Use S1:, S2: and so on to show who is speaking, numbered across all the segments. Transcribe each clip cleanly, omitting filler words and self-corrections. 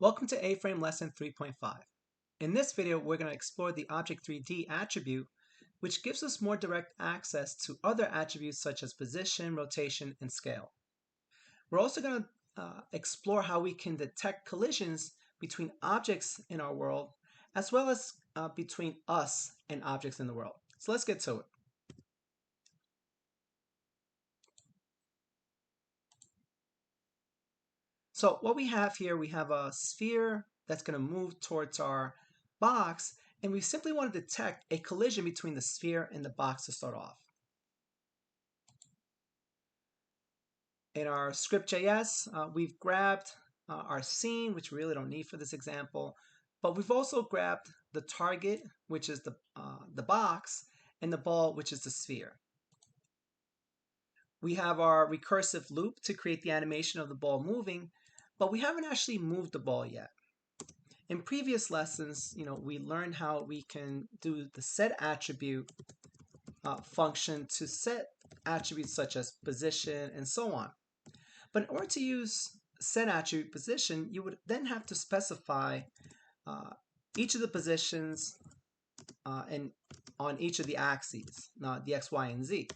S1: Welcome to AFrame Lesson 3.5. In this video, we're going to explore the Object3D attribute, which gives us more direct access to other attributes such as position, rotation, and scale. We're also going to explore how we can detect collisions between objects in our world, as well as between us and objects in the world. So let's get to it. So what we have here, we have a sphere that's going to move towards our box, and we simply want to detect a collision between the sphere and the box to start off. In our script.js, we've grabbed our scene, which we really don't need for this example, but we've also grabbed the target, which is the box, and the ball, which is the sphere. We have our recursive loop to create the animation of the ball moving, but we haven't actually moved the ball yet. In previous lessons, we learned how we can do the set attribute function to set attributes such as position and so on. But in order to use set attribute position, you would then have to specify each of the positions and on each of the axes, the x, y, and z.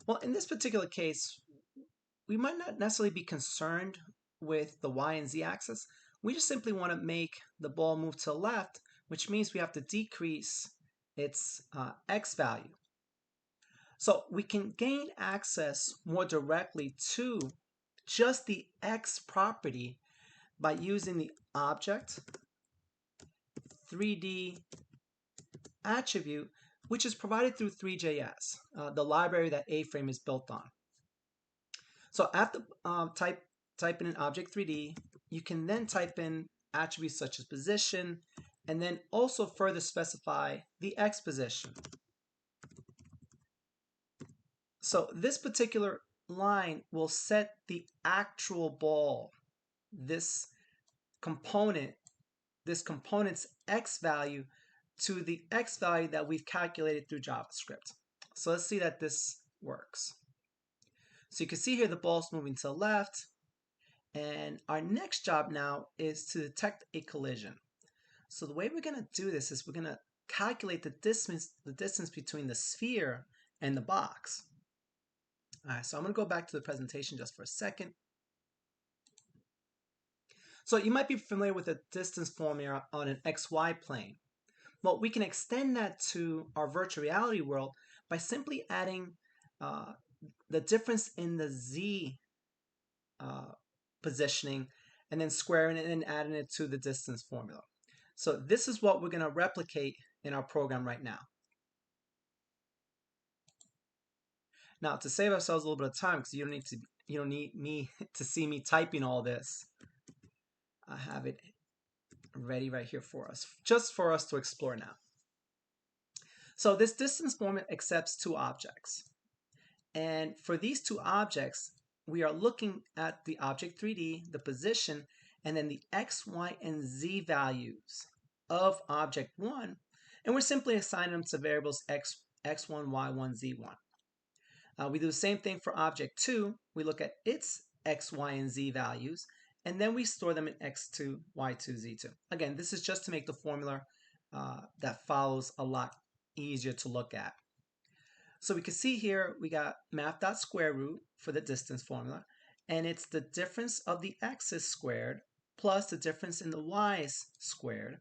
S1: Well, in this particular case, we might not necessarily be concerned with the y and z axis. We just simply want to make the ball move to the left, which means we have to decrease its x value. So we can gain access more directly to just the x property by using the object 3D attribute, which is provided through Three.js, the library that AFrame is built on. So after type in an object 3D, you can then type in attributes such as position, and then also further specify the x position. So this particular line will set the actual ball, this component's x value, to the x value that we've calculated through JavaScript. So let's see that this works. So you can see here the ball's moving to the left, and our next job now is to detect a collision. So the way we're going to do this is we're going to calculate the distance between the sphere and the box. All right, so I'm going to go back to the presentation just for a second. So you might be familiar with the distance formula on an XY plane. Well, we can extend that to our virtual reality world by simply adding the difference in the Z positioning and then squaring it and adding it to the distance formula. So this is what we're going to replicate in our program right now. Now, to save ourselves a little bit of time, because you don't need me to see me typing all this, I have it ready right here for us, just for us to explore now. So this distance formula accepts two objects. And for these two objects, we are looking at the object 3D, the position, and then the x, y, and z values of object 1. And we're simply assigning them to variables x1, y1, z1. We do the same thing for object 2. We look at its x, y, and z values, and then we store them in x2, y2, z2. Again, this is just to make the formula that follows a lot easier to look at. So we can see here we got math.square root for the distance formula, and it's the difference of the x's squared plus the difference in the y's squared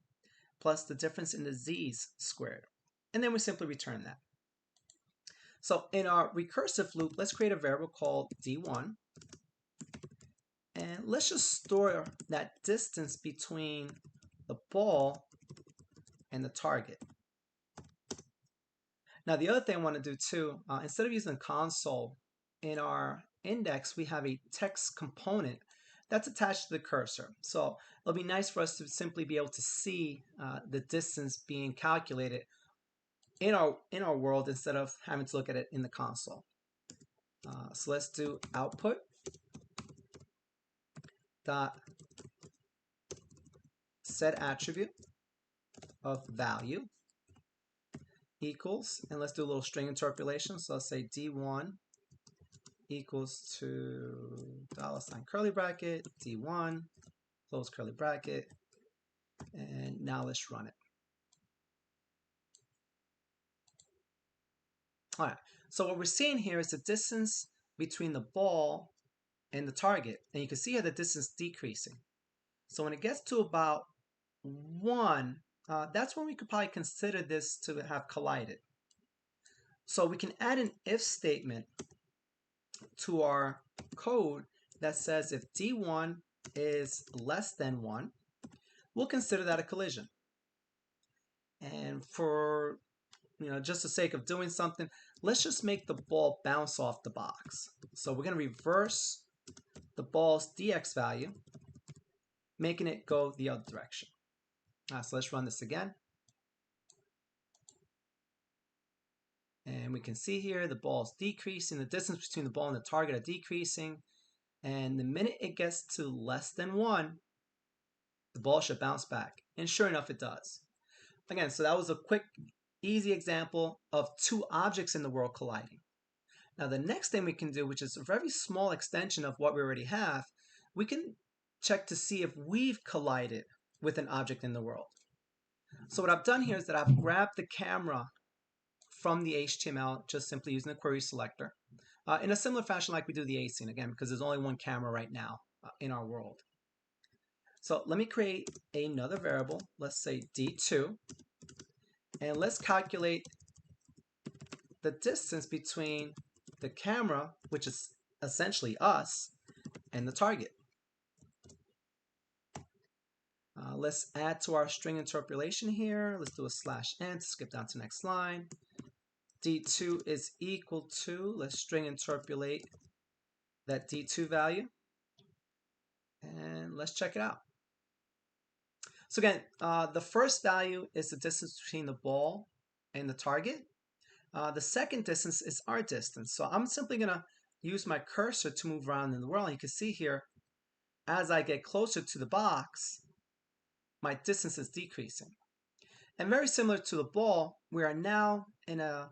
S1: plus the difference in the z's squared. And then we simply return that. So in our recursive loop, let's create a variable called d1. And let's just store that distance between the ball and the target. Now the other thing I want to do too, instead of using console, in our index we have a text component that's attached to the cursor. So it'll be nice for us to simply be able to see the distance being calculated in our world instead of having to look at it in the console. So let's do output dot set attribute of value equals, and let's do a little string interpolation. So let's say d1 equals to $ curly bracket d1 close curly bracket, and now let's run it. All right, so what we're seeing here is the distance between the ball and the target, and you can see here the distance decreasing. So when it gets to about 1, that's when we could probably consider this to have collided. So we can add an if statement to our code that says if D1 is less than 1, we'll consider that a collision. And for just the sake of doing something, let's just make the ball bounce off the box. So we're going to reverse the ball's dx value, making it go the other direction. So let's run this again. And we can see here the ball's decreasing, the distance between the ball and the target are decreasing. And the minute it gets to less than 1, the ball should bounce back. And sure enough, it does. Again, so that was a quick, easy example of 2 objects in the world colliding. Now the next thing we can do, which is a very small extension of what we already have, we can check to see if we've collided with an object in the world. So what I've done here is that I've grabbed the camera from the HTML, just simply using the query selector, in a similar fashion like we do the A scene, again, because there's only one camera right now in our world. So let me create another variable, let's say D2, and let's calculate the distance between the camera, which is essentially us, and the target. Let's add to our string interpolation here. Let's do a /n to skip down to the next line. D2 is equal to, let's string interpolate that D2 value, and let's check it out. So again, the first value is the distance between the ball and the target. The second distance is our distance. So I'm simply going to use my cursor to move around in the world. And you can see here, as I get closer to the box, my distance is decreasing. And very similar to the ball, we are now in a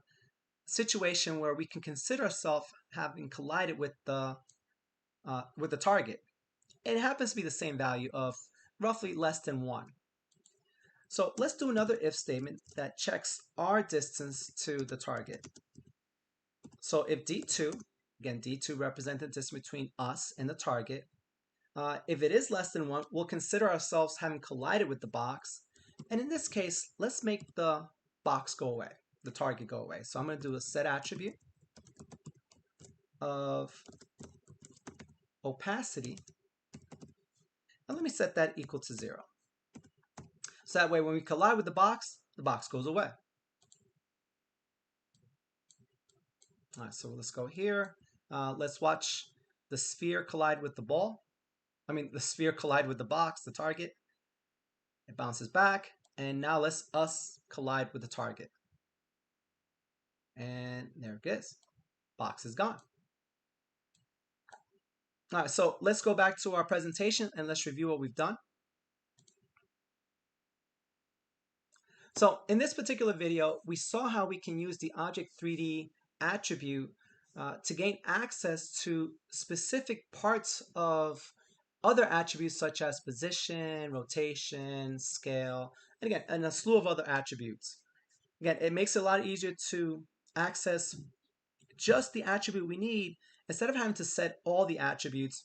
S1: situation where we can consider ourselves having collided with the target. It happens to be the same value of roughly less than 1. So let's do another if statement that checks our distance to the target. So if D2, again, D2 represents the distance between us and the target. If it is less than 1, we'll consider ourselves having collided with the box. And in this case, let's make the box go away, the target go away. So I'm going to do a set attribute of opacity. And let me set that equal to 0. So that way when we collide with the box goes away. All right, so let's go here. Let's watch the sphere collide with the ball. The sphere collide with the box, the target. It bounces back. And now let's us collide with the target. And there it is. Box is gone. All right, so let's go back to our presentation and let's review what we've done. So in this particular video, we saw how we can use the Object3D attribute to gain access to specific parts of other attributes such as position, rotation, scale, and again, and a slew of other attributes. Again, it makes it a lot easier to access just the attribute we need instead of having to set all the attributes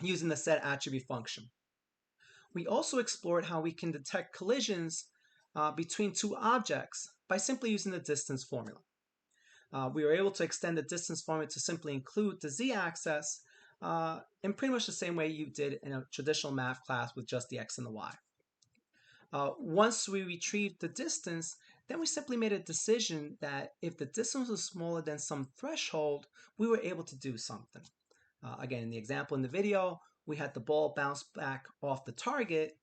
S1: using the set attribute function. We also explored how we can detect collisions between 2 objects by simply using the distance formula. We were able to extend the distance formula to simply include the z-axis in pretty much the same way you did in a traditional math class with just the x and the y. Once we retrieved the distance, then we simply made a decision that if the distance was smaller than some threshold, we were able to do something. Again, in the example in the video, we had the ball bounce back off the target,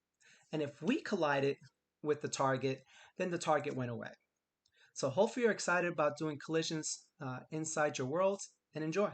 S1: and if we collided with the target, then the target went away. So hopefully you're excited about doing collisions inside your world, and enjoy.